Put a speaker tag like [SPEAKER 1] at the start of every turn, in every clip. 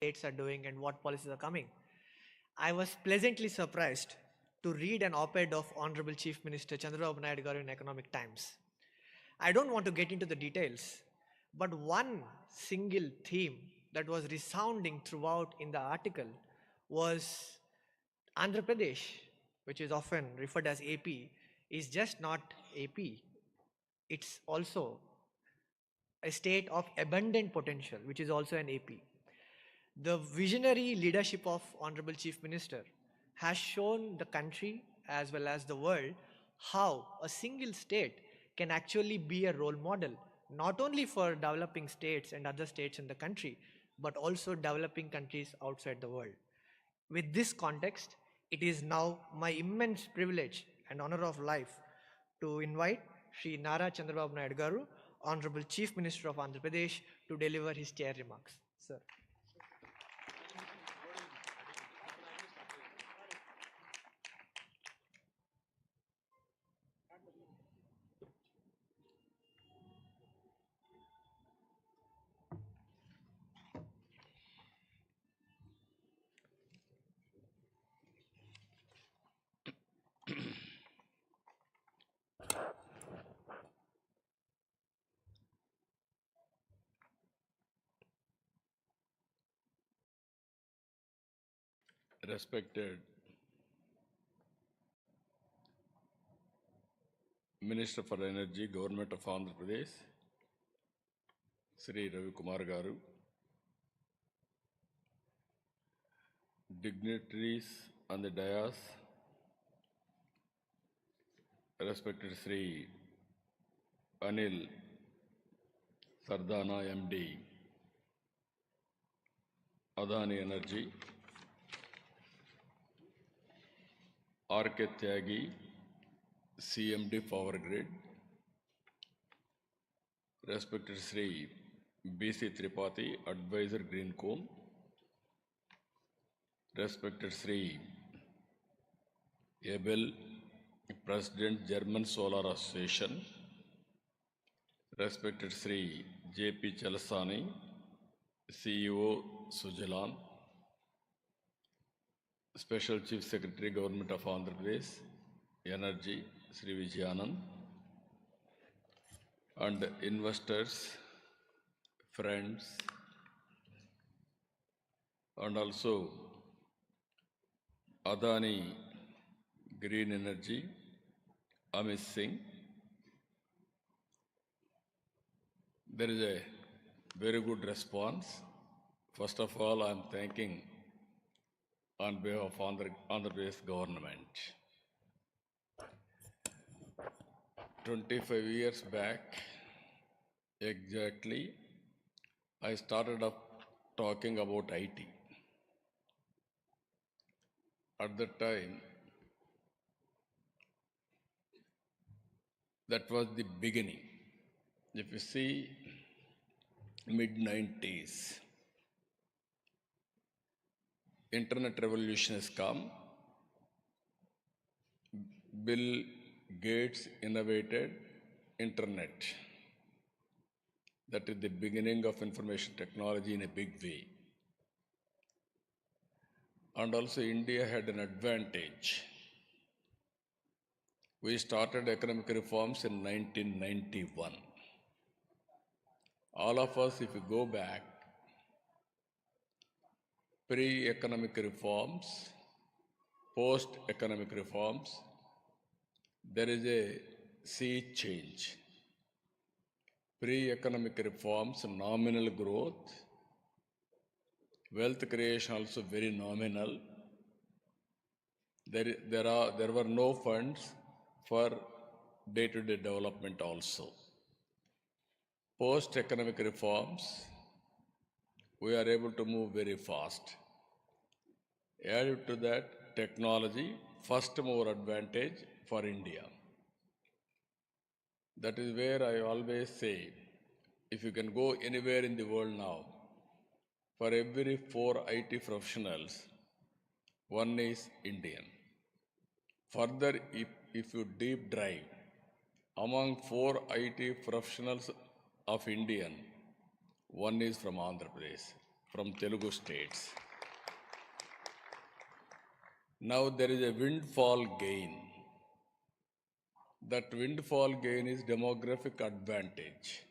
[SPEAKER 1] states are doing and what policies are coming. I was pleasantly surprised to read an op-ed of Honorable Chief Minister Chandrababu Naidu garu in Economic Times. I don't want to get into the details, but one single theme that was resounding throughout in the article was Andhra Pradesh, which is often referred as AP, is just not AP. It's also a state of abundant potential, which is also an AP. The visionary leadership of Honorable Chief Minister has shown the country as well as the world how a single state can actually be a role model, not only for developing states and other states in the country, but also developing countries outside the world. With this context, it is now my immense privilege and honor of life to invite Sri Nara Chandrababu Naidu garu, Honorable Chief Minister of Andhra Pradesh, to deliver his chair remarks. Sir.
[SPEAKER 2] Respected Minister for Energy, Government of Andhra Pradesh, Sri Ravi Kumar Garu, dignitaries on the dais, respected Sri Anil Sardana MD, Adani Energy, R.K. Tyagi, CMD Power Grid, respected Sri B.C. Tripathi, Advisor Greencomb, respected Sri Abel, President German Solar Association, respected Sri J.P. Chalasani, CEO Sujalan, Special Chief Secretary Government of Andhra Pradesh, Energy, Sri Vijayanand, and investors, friends, and also Adani Green Energy, Amit Singh. There is a very good response. First of all, I am thanking on behalf of Andhra Pradesh government. 25 years back, exactly, I started up talking about IT. At that time, that was the beginning. If you see, mid-90s, internet revolution has come. Bill Gates innovated internet. That is the beginning of information technology in a big way. And also India had an advantage. We started economic reforms in 1991. All of us, if you go back, pre-economic reforms, post-economic reforms, there is a sea change. Pre-economic reforms, nominal growth, wealth creation also very nominal. There were no funds for day-to-day development also. Post-economic reforms, we are able to move very fast. Added to that, technology, first mover advantage for India. That is where I always say, if you can go anywhere in the world now, for every 4 IT professionals, one is Indian. Further, if you deep dive, among 4 IT professionals of Indian, one is from Andhra Pradesh. from Telugu states. Now there is a windfall gain. That windfall gain is demographic advantage.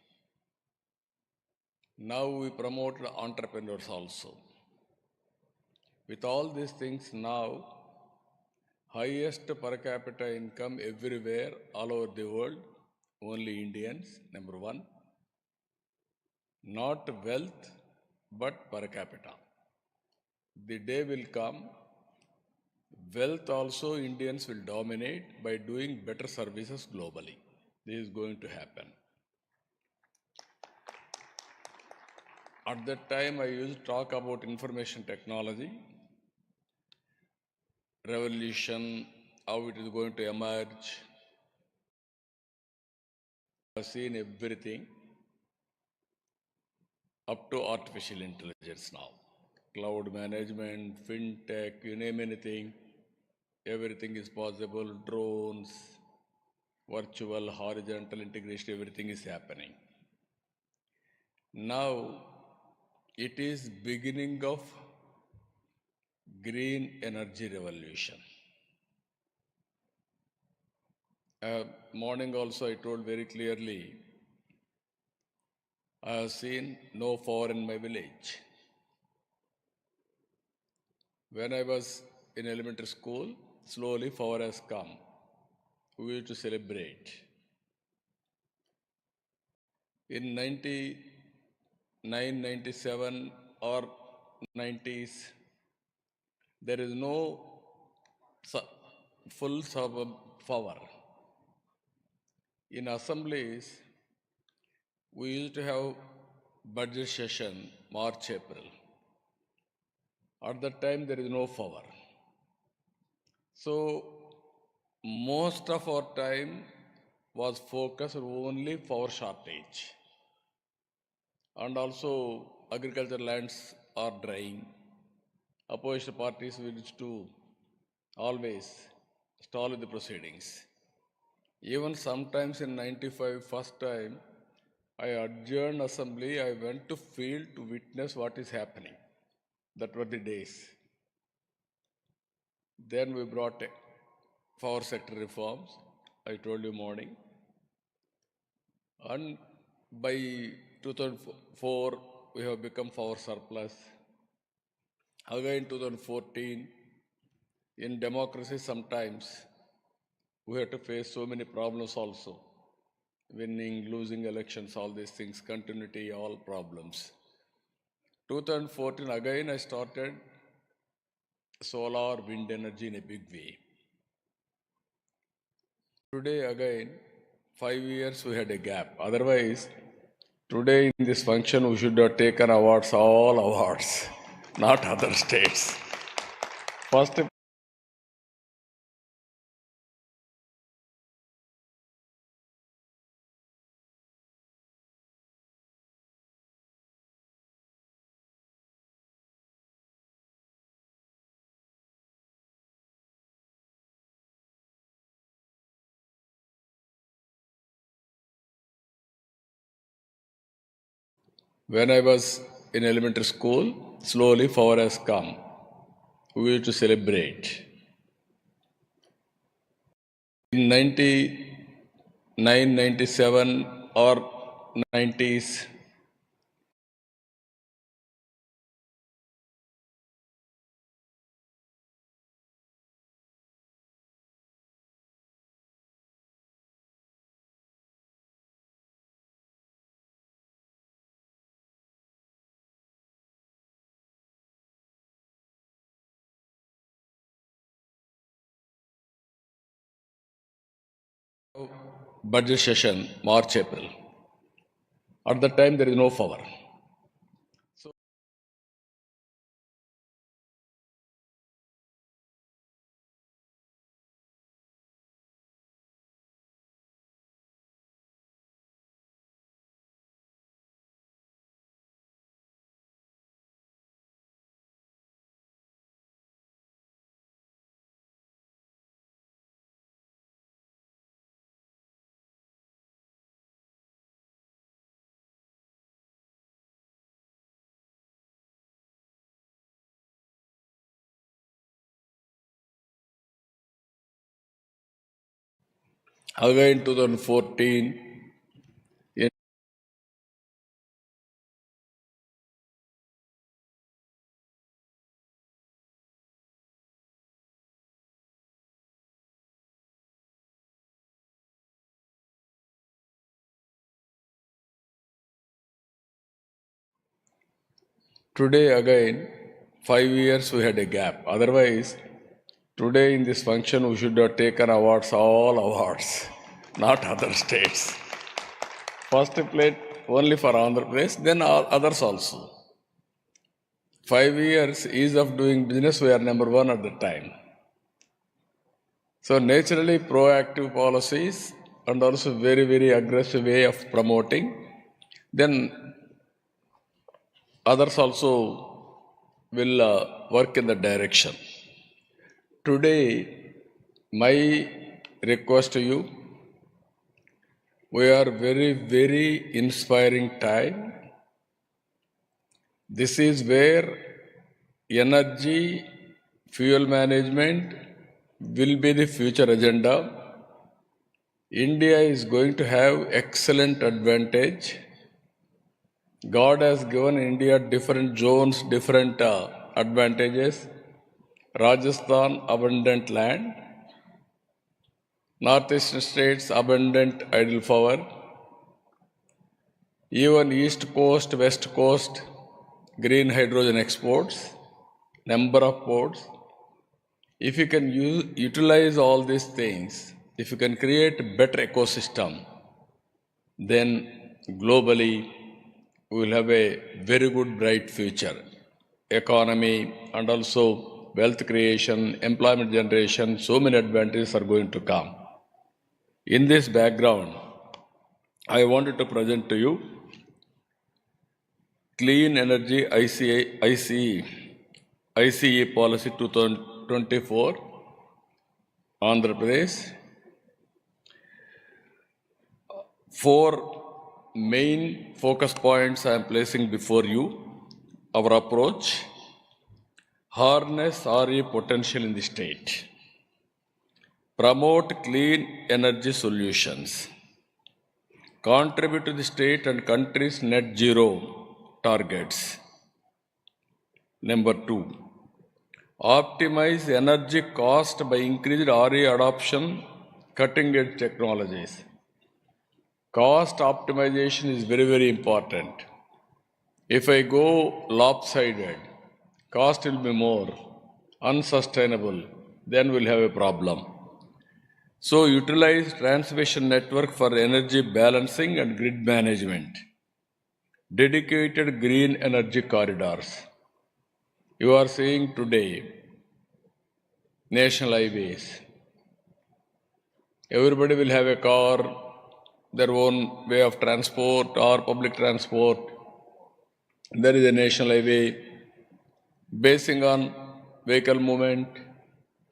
[SPEAKER 2] Now we promote entrepreneurs also. With all these things now, highest per capita income everywhere, all over the world, only Indians, number one. Not wealth, but per capita. The day will come, wealth also Indians will dominate by doing better services globally. This is going to happen. At that time, I used to talk about information technology, revolution, how it is going to emerge. I've seen everything up to artificial intelligence now. Cloud management, fintech, you name anything, everything is possible. Drones, virtual, horizontal integration, everything is happening. Now, it is beginning of green energy revolution. Morning also I told very clearly, I have seen no fire in my village. When I was in elementary school, slowly fire has come. We used to celebrate. In 99, 97 or 90s, there is no full power. In assemblies, we used to have budget session March, April. At that time, there is no power. So, most of our time was focused only power shortage. And also, agricultural lands are drying. Opposition parties wish to always stall the proceedings. Even sometimes in 95, first time, I adjourned assembly, I went to field to witness what is happening. That were the days. Then we brought power sector reforms, I told you morning. And by 2004, we have become power surplus. Again, 2014, in democracy sometimes we have to face so many problems also. Winning, losing elections, all these things, continuity, all problems. 2014, again I started solar, wind energy in a big way. Today again, 5 years we had a gap. Otherwise, today in this function we should have taken awards, all awards, not other states. First when I was in elementary school, slowly power has come. We used to celebrate. In 99, 97 or 90s, budget session, March, April. At that time, there is no power. Again 2014, today again 5 years we had a gap. Otherwise, today in this function we should have taken awards, all awards, not other states. First plate only for Andhra Pradesh, then all others also. 5 years ease of doing business, we are number one at the time. So naturally proactive policies and also very, very aggressive way of promoting, then others also will work in the direction. Today, my request to you, we are very, very inspiring time. This is where energy, fuel management will be the future agenda. India is going to have excellent advantage. God has given India different zones, different advantages. Rajasthan, abundant land. Northeastern states, abundant idle power. Even East Coast, West Coast, green hydrogen exports, number of ports. If you can utilize all these things, if you can create a better ecosystem, then globally we will have a very good, bright future. Economy and also wealth creation, employment generation, so many advantages are going to come. In this background, I wanted to present to you Clean Energy ICE Policy 2024, Andhra Pradesh. 4 main focus points I am placing before you. Our approach: harness RE potential in the state, promote clean energy solutions, contribute to the state and country's net zero targets. Number 2, optimize energy cost by increased RE adoption, cutting edge technologies. Cost optimization is very, very important. If I go lopsided, cost will be more, unsustainable, then we'll have a problem. So utilize transmission network for energy balancing and grid management. Dedicated green energy corridors. You are seeing today national highways. Everybody will have a car, their own way of transport or public transport. There is a national highway. Basing on vehicle movement,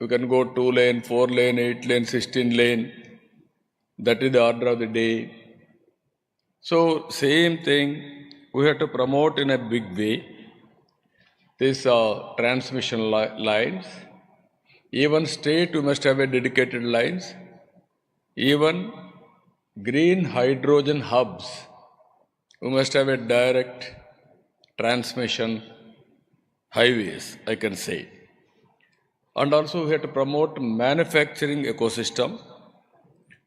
[SPEAKER 2] you can go 2 lane, 4 lane, 8 lane, 16 lane. That is the order of the day. So same thing, we have to promote in a big way these transmission lines. Even state, we must have a dedicated lines. Even green hydrogen hubs, we must have a direct transmission highways, I can say. And also we have to promote manufacturing ecosystem,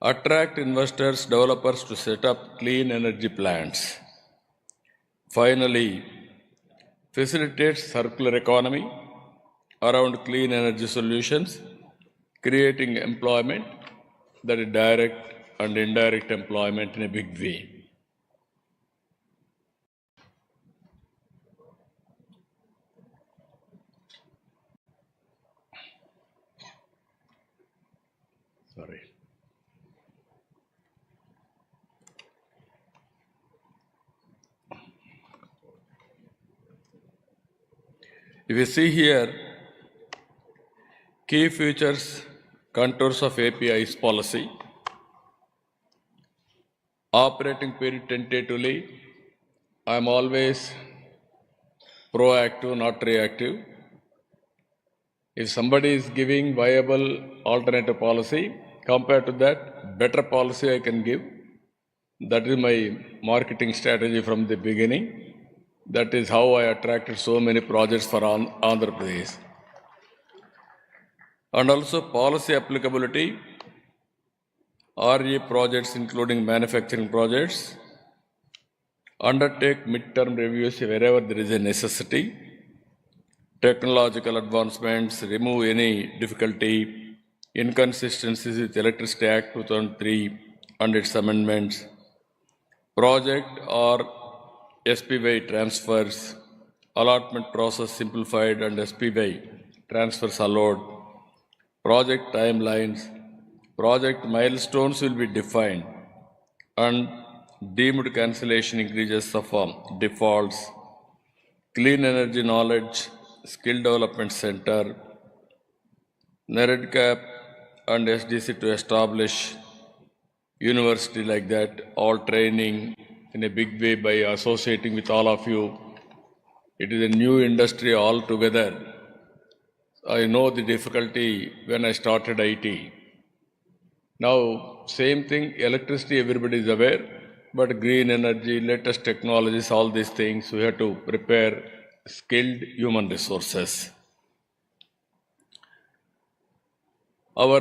[SPEAKER 2] attract investors, developers to set up clean energy plants. Finally, facilitate circular economy around clean energy solutions, creating employment, that is direct and indirect employment in a big way. Sorry. If you see here, key features, contours of API's policy, operating period tentatively, I am always proactive, not reactive. If somebody is giving viable alternative policy, Compared to that, better policy I can give. That is my marketing strategy from the beginning. That is how I attracted so many projects for Andhra Pradesh. And also policy applicability, RE projects including manufacturing projects, undertake midterm reviews wherever there is a necessity, technological advancements, remove any difficulty, inconsistencies with Electricity Act 2003 and its amendments, project or SPY transfers, allotment process simplified and SPY transfers allowed, project timelines, project milestones will be defined, and deemed cancellation increases of defaults, clean energy knowledge, skill development center, NEREDCAP and SDC to establish university like that, all training in a big way by associating with all of you. It is a new industry altogether. I know the difficulty when I started IT. Now, same thing, electricity, everybody is aware, but green energy, latest technologies, all these things, we have to prepare skilled human resources. Our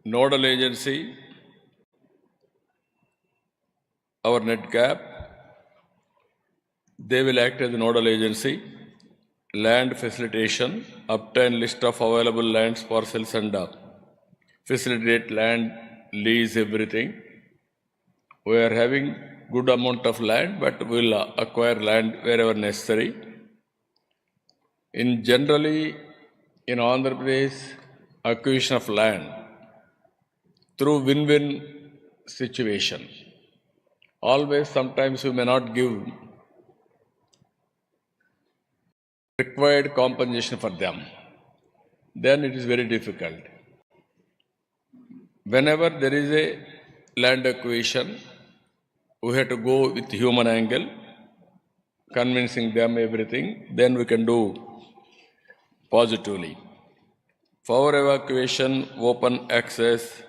[SPEAKER 2] nodal agency, our NETCAP, they will act as a nodal agency, land facilitation, obtain list of available lands, parcels and facilitate land, lease, everything. We are having good amount of land, but we will acquire land wherever necessary. In generally, in Andhra Pradesh, acquisition of land through win-win situation. Always, sometimes we may not give required compensation for them. Then it is very difficult. Whenever there is a land acquisition, we have to go with human angle, convincing them everything, then we can do positively. For evacuation, open access,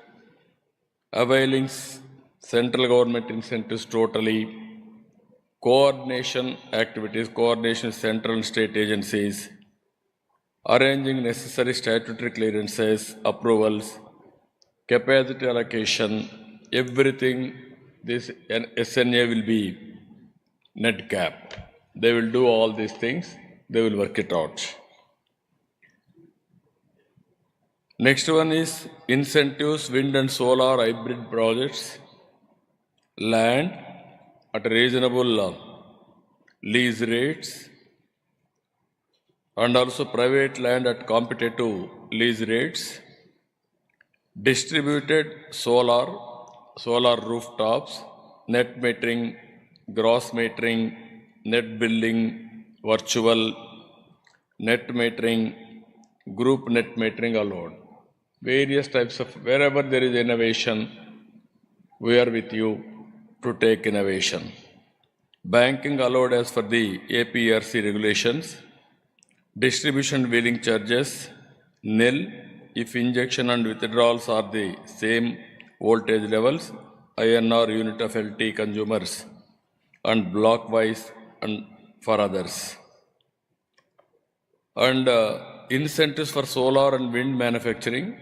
[SPEAKER 2] availing central government incentives totally, coordination activities, coordination with central and state agencies, arranging necessary statutory clearances, approvals, capacity allocation, everything, this SNA will be NETCAP. They will do all these things, they will work it out. Next one is incentives, wind and solar hybrid projects, land at reasonable lease rates, and also private land at competitive lease rates, distributed solar rooftops, net metering, gross metering, net billing, virtual, net metering, group net metering allowed. Various types of, wherever there is innovation, we are with you to take innovation. Banking allowed as per the APRC regulations. Distribution wheeling charges nil if injection and withdrawals are the same voltage levels, INR unit of LT consumers, and block wise and for others. And incentives for solar and wind manufacturing,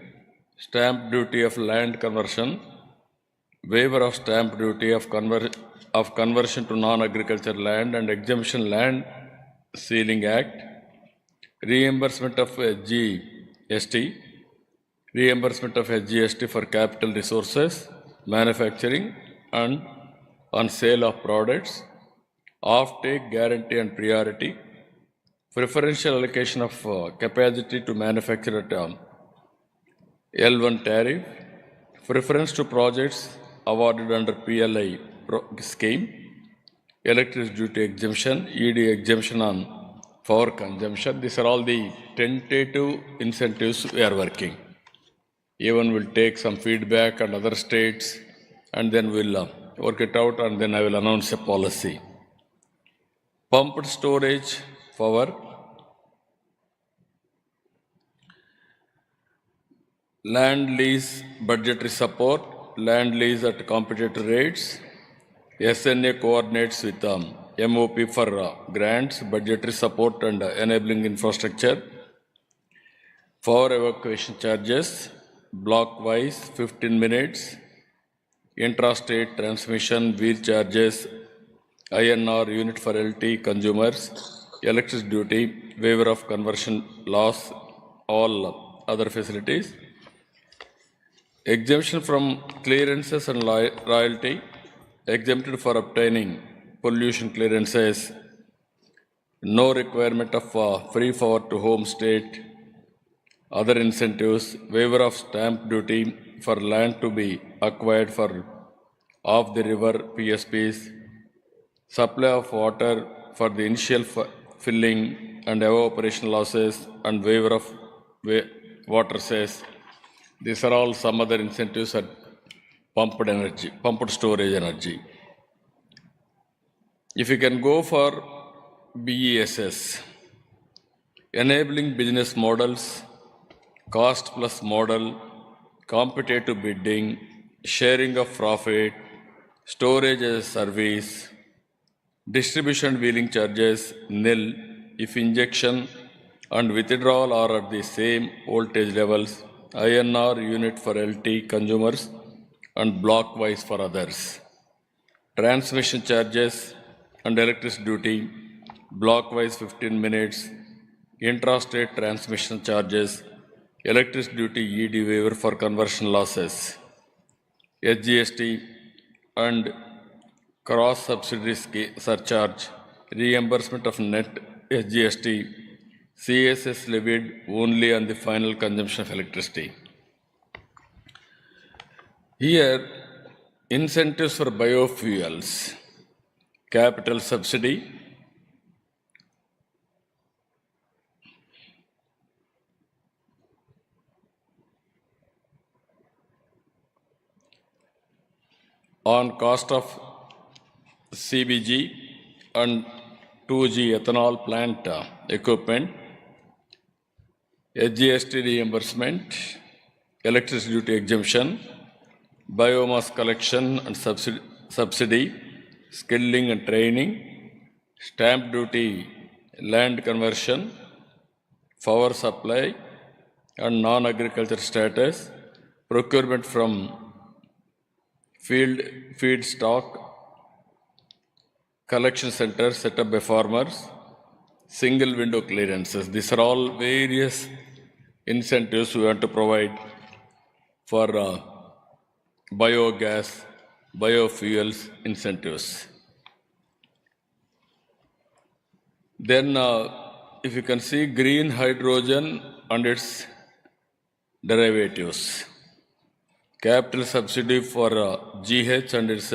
[SPEAKER 2] stamp duty of land conversion, waiver of stamp duty of conversion to non-agricultural land and exemption land ceiling act, reimbursement of SGST, reimbursement of SGST for capital resources, manufacturing and on sale of products, off-take guarantee and priority, preferential allocation of capacity to manufacture at L1 tariff, preference to projects awarded under PLI scheme, electricity duty exemption, ED exemption on power consumption. These are all the tentative incentives we are working. Even we'll take some feedback on other states and then we'll work it out, and then I will announce a policy. Pumped storage power, land lease budgetary support, land lease at competitive rates. SNA coordinates with MOP for grants, budgetary support, and enabling infrastructure. For evacuation charges, block wise 15 minutes. Intrastate transmission wheel charges, INR unit for LT consumers, electricity duty, waiver of conversion loss, all other facilities. Exemption from clearances and royalty, exempted for obtaining pollution clearances, no requirement of free forward to home state, other incentives, waiver of stamp duty for land to be acquired for off the river PSPs, supply of water for the initial filling and evaporation losses, and waiver of water cess. These are all some other incentives at pumped storage energy. If you can go for BESS, enabling business models, cost plus model, competitive bidding, sharing of profit, storage as a service, distribution wheeling charges nil if injection and withdrawal are at the same voltage levels, INR unit for LT consumers and block wise for others. Transmission charges and electricity duty, block wise 15 minutes, intrastate transmission charges, electricity duty ED waiver for conversion losses, SGST and cross subsidy surcharge, reimbursement of net SGST, CSS levied only on the final consumption of electricity. Here, incentives for biofuels, capital subsidy, on cost of CBG and 2G ethanol plant equipment, SGST reimbursement, electricity duty exemption, biomass collection and subsidy, skilling and training, stamp duty, land conversion, power supply and non-agriculture status, procurement from feed stock, collection centers set up by farmers, single window clearances. These are all various incentives we want to provide for biogas, biofuels incentives. Then if you can see green hydrogen and its derivatives, capital subsidy for GH and its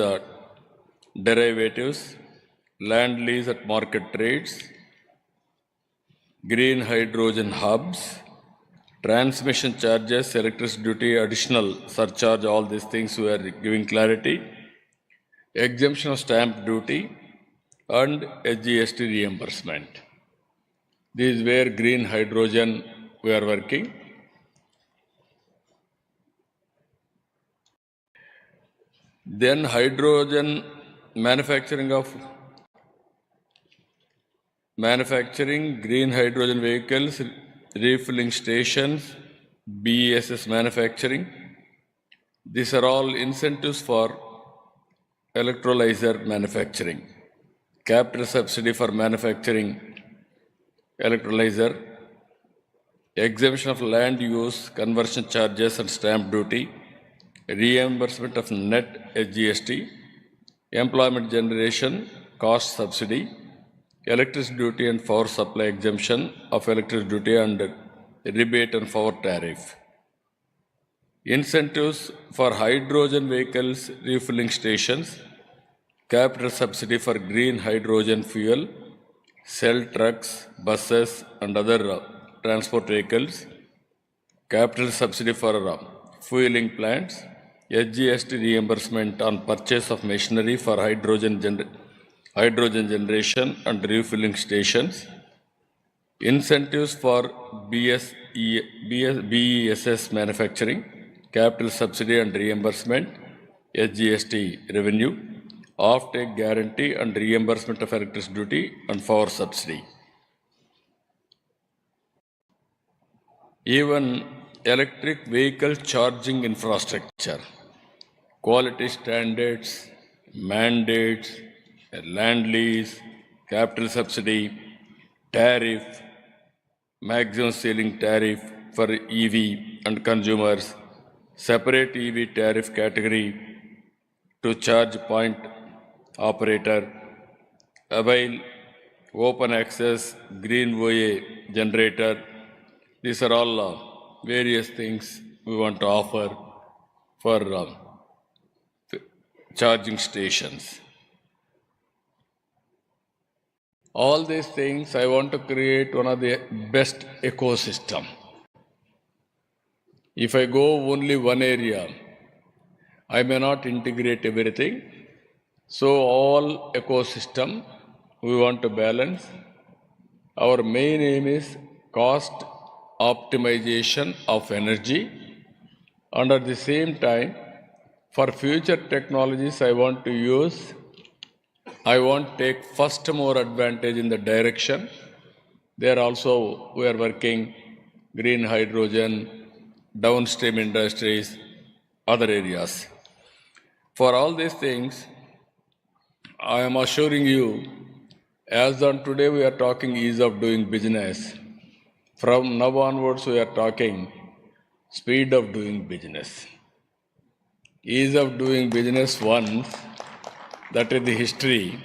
[SPEAKER 2] derivatives, land lease at market rates, green hydrogen hubs, transmission charges, electricity duty, additional surcharge, all these things we are giving clarity, exemption of stamp duty and SGST reimbursement. This is where green hydrogen we are working. Then hydrogen manufacturing green hydrogen vehicles, refilling stations, BESS manufacturing. These are all incentives for electrolyzer manufacturing. Capital subsidy for manufacturing electrolyzer, exemption of land use, conversion charges and stamp duty, reimbursement of net SGST, employment generation, cost subsidy, electricity duty and power supply exemption of electricity duty and rebate and power tariff. Incentives for hydrogen vehicles, refilling stations, capital subsidy for green hydrogen fuel, cell trucks, buses and other transport vehicles, capital subsidy for fueling plants, SGST reimbursement on purchase of machinery for hydrogen generation and refueling stations, incentives for BESS manufacturing, capital subsidy and reimbursement, SGST revenue, off-take guarantee and reimbursement of electricity duty and power subsidy. Even electric vehicle charging infrastructure, quality standards, mandates, land lease, capital subsidy, tariff, maximum ceiling tariff for EV and consumers, separate EV tariff category to charge point operator, avail open access green OA generator. These are all various things we want to offer for charging stations. All these things, I want to create one of the best ecosystem. If I go only one area, I may not integrate everything. So all ecosystem we want to balance. Our main aim is cost optimization of energy, and at the same time, for future technologies I want to take first more advantage in the direction. There also we are working green hydrogen, downstream industries, other areas. For all these things, I am assuring you, as on today we are talking ease of doing business. From now onwards we are talking speed of doing business. Ease of doing business once, that is the history.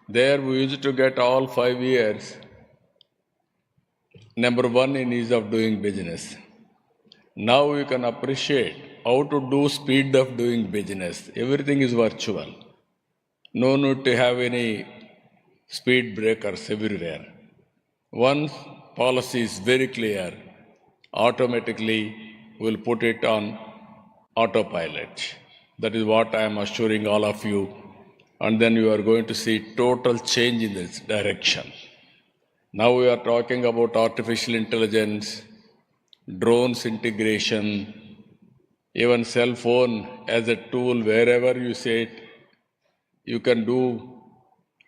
[SPEAKER 2] There we used to get all 5 years number one in ease of doing business. Now you can appreciate how to do speed of doing business. Everything is virtual. No need to have any speed breakers everywhere. Once policy is very clear, automatically we'll put it on autopilot. That is what I am assuring all of you. And then you are going to see total change in this direction. Now we are talking about artificial intelligence, drones integration, even cell phone as a tool. Wherever you sit, you can do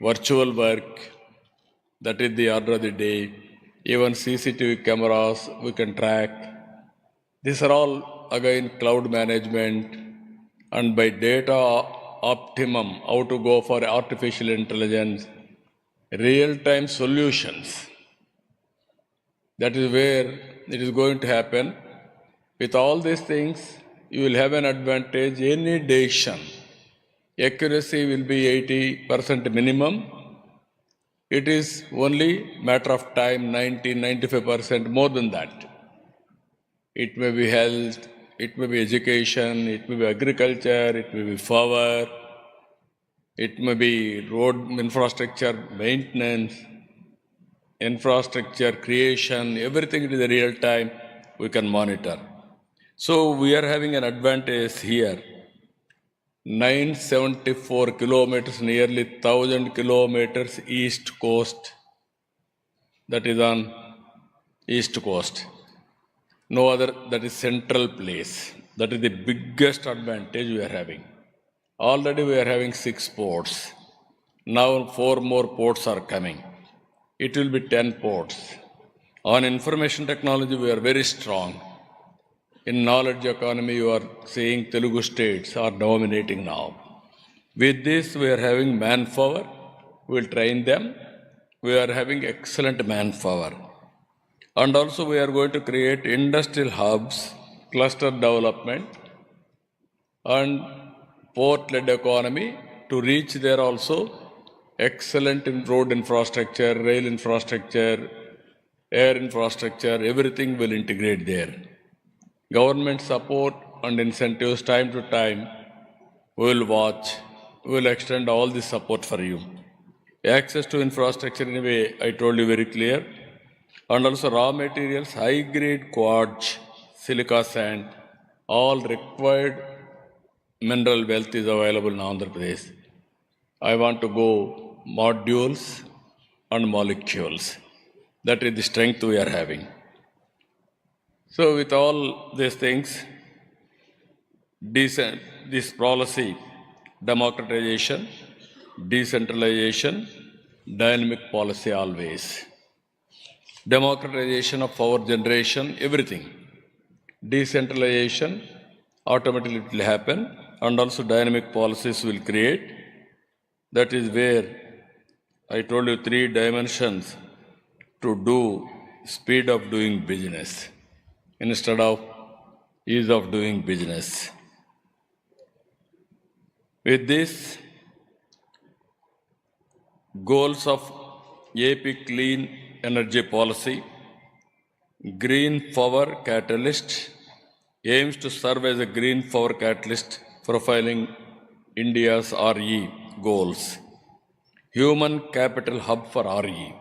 [SPEAKER 2] virtual work. That is the order of the day. Even CCTV cameras we can track. These are all again cloud management, and by data optimum, how to go for artificial intelligence, real-time solutions. That is where it is going to happen. With all these things, you will have an advantage. Any decision, accuracy will be 80% minimum. It is only matter of time, 90-95% more than that. It may be health, it may be education, it may be agriculture, it may be power, it may be road infrastructure maintenance, infrastructure creation, everything it is a real time we can monitor. So we are having an advantage here. 974 kilometers, nearly 1,000 kilometers east coast. That is on east coast. No other, that is central place. That is the biggest advantage we are having. Already we are having 6 ports. Now 4 more ports are coming. It will be 10 ports. On information technology, we are very strong. In knowledge economy, you are seeing Telugu states are dominating now. With this, we are having manpower. We will train them. We are having excellent manpower. And also we are going to create industrial hubs, cluster development, and port-led economy. To reach there also, excellent in road infrastructure, rail infrastructure, air infrastructure, everything will integrate there. Government support and incentives time to time, we will watch, we will extend all this support for you. Access to infrastructure in a way, I told you very clear. And also raw materials, high-grade quartz, silica sand, all required mineral wealth is available in Andhra Pradesh. I want to go modules and molecules. That is the strength we are having. So, with all these things, this policy, democratization, decentralization, dynamic policy always. Democratization of power generation, everything. Decentralization, automatically it will happen, and also dynamic policies will create. That is where I told you three dimensions to do speed of doing business instead of ease of doing business. With this, goals of AP clean energy policy, green power catalyst aims to serve as a green power catalyst profiling India's RE goals. Human capital hub for RE.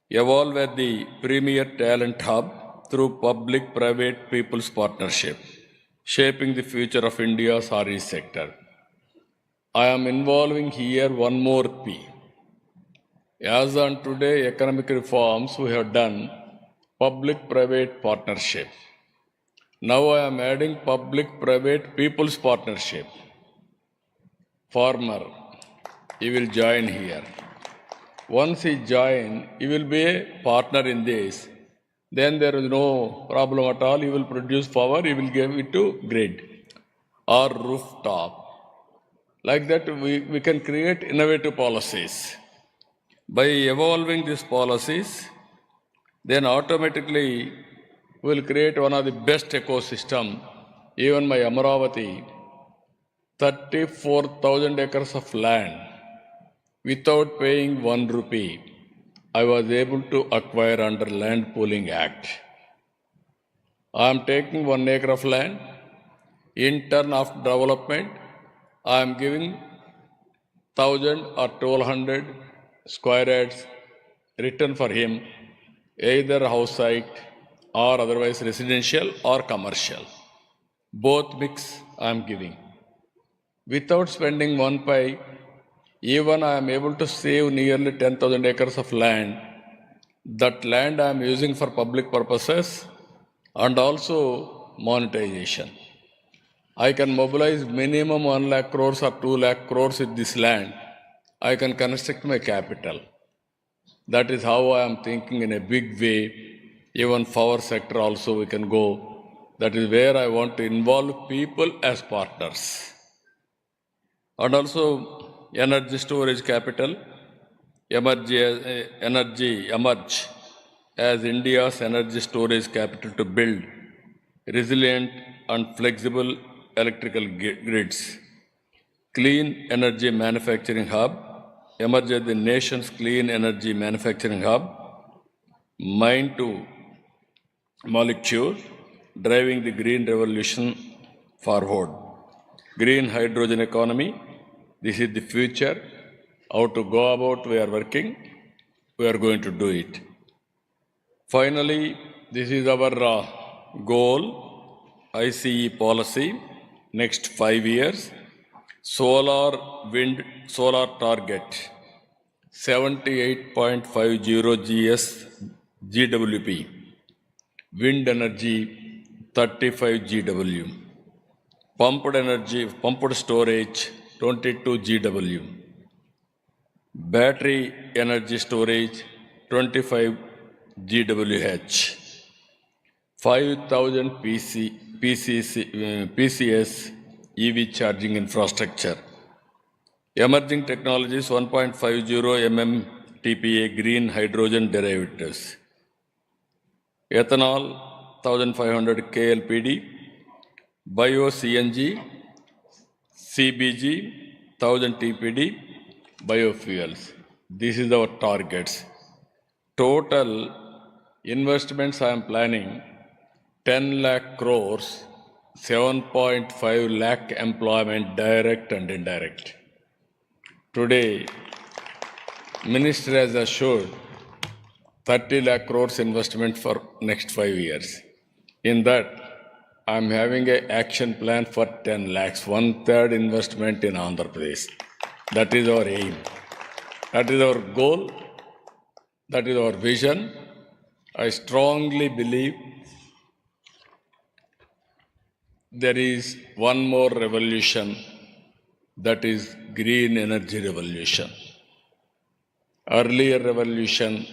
[SPEAKER 2] Evolve as the premier talent hub through public-private people's partnership, shaping the future of India's RE sector. I am involving here one more P. As on today, economic reforms we have done public-private partnership. Now I am adding public-private people's partnership. Farmer, he will join here. Once he join, he will be a partner in this. Then there is no problem at all. He will produce power, he will give it to grid or rooftop. Like that, we can create innovative policies. By evolving these policies, then automatically we will create one of the best ecosystem. Even my Amaravati, 34,000 acres of land, without paying 1 rupee, I was able to acquire under Land Pooling Act. I am taking 1 acre of land. In turn of development, I am giving 1,000 or 1,200 square yards return for him, either house site or otherwise residential or commercial. Both mix I am giving. Without spending 1 pi, even I am able to save nearly 10,000 acres of land. That land I am using for public purposes and also monetization. I can mobilize minimum 1 lakh crores or 2 lakh crores with this land. I can construct my capital. That is how I am thinking in a big way. Even power sector also we can go. That is where I want to involve people as partners. And also energy storage capital, energy emerge as India's energy storage capital to build resilient and flexible electrical grids. Clean energy manufacturing hub, emerge as the nation's clean energy manufacturing hub, mine to molecule, driving the green revolution forward. Green hydrogen economy, this is the future. How to go about, we are working, we are going to do it. Finally, this is our goal, ICE policy, next 5 years. Solar, wind, solar target, 78.50 GS GWP. Wind energy, 35 GW. Pumped energy, pumped storage, 22 GW. Battery energy storage, 25 GWH. 5,000 PCS EV charging infrastructure. Emerging technologies, 1.50 MMTPA green hydrogen derivatives. Ethanol, 1,500 KLPD. Bio-CNG, CBG, 1,000 TPD, biofuels. This is our targets. Total investments I am planning 10 lakh crores, 7.5 lakh employment direct and indirect. Today, Minister has assured 30 lakh crores investment for next 5 years. In that, I'm having an action plan for 10 lakhs, one-third investment in Andhra Pradesh. That is our aim. That is our goal. That is our vision. I strongly believe there is one more revolution, that is green energy revolution. Earlier revolution,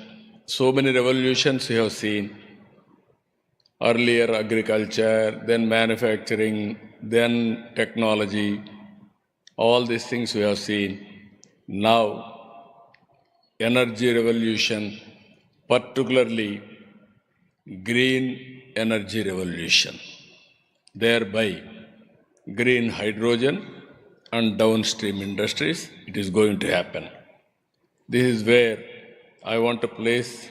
[SPEAKER 2] so many revolutions we have seen. Earlier agriculture, then manufacturing, then technology, all these things we have seen. Now, energy revolution, particularly green energy revolution. Thereby, green hydrogen and downstream industries, it is going to happen. This is where I want to place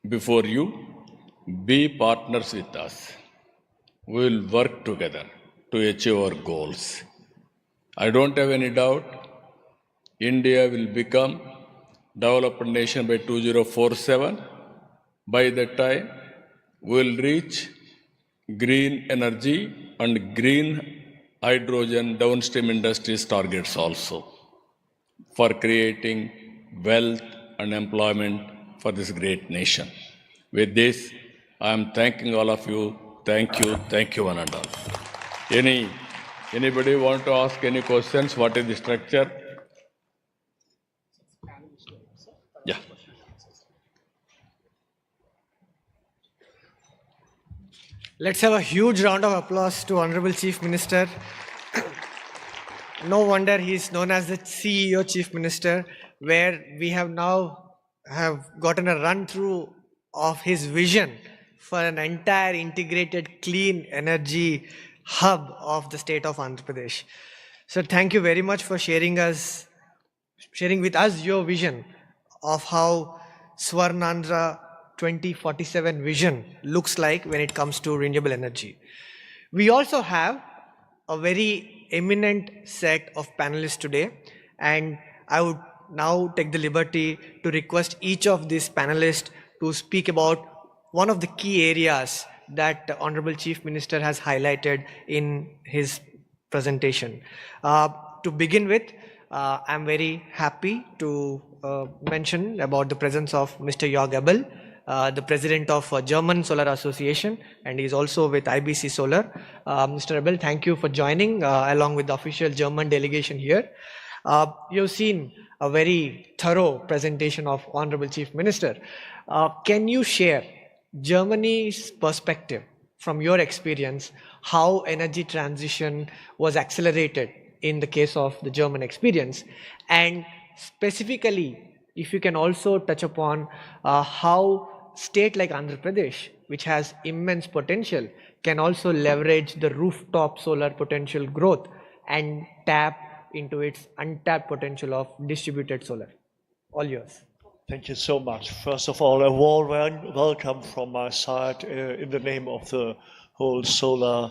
[SPEAKER 2] before you, be partners with us. We will work together to achieve our goals. I don't have any doubt India will become developed nation by 2047. By that time, we will reach green energy and green hydrogen downstream industries targets also for creating wealth and employment for this great nation. With this, I am thanking all of you. Thank you one and all. Anybody want to ask any questions? What is the structure? Yeah.
[SPEAKER 1] Let's have a huge round of applause to Honorable Chief Minister. No wonder he is known as the CEO Chief Minister, where we have now gotten a run through of his vision for an entire integrated clean energy hub of the state of Andhra Pradesh. So thank you very much for sharing with us your vision of how Swarnandhra 2047 vision looks like when it comes to renewable energy. We also have a very eminent set of panelists today, and I would now take the liberty to request each of these panelists to speak about one of the key areas that the Honorable Chief Minister has highlighted in his presentation. To begin with, I'm very happy to mention about the presence of Mr. Jörg Ebel, the president of German Solar Association, and he's also with IBC Solar. Mr. Ebel, thank you for joining along with the official German delegation here. You've seen a very thorough presentation of Honorable Chief Minister. Can you share Germany's perspective from your experience, how energy transition was accelerated in the case of the German experience, and specifically, if you can also touch upon how state like Andhra Pradesh, which has immense potential, can also leverage the rooftop solar potential growth and tap into its untapped potential of distributed solar. All yours.
[SPEAKER 3] Thank you so much. First of all, a warm welcome from my side in the name of the whole solar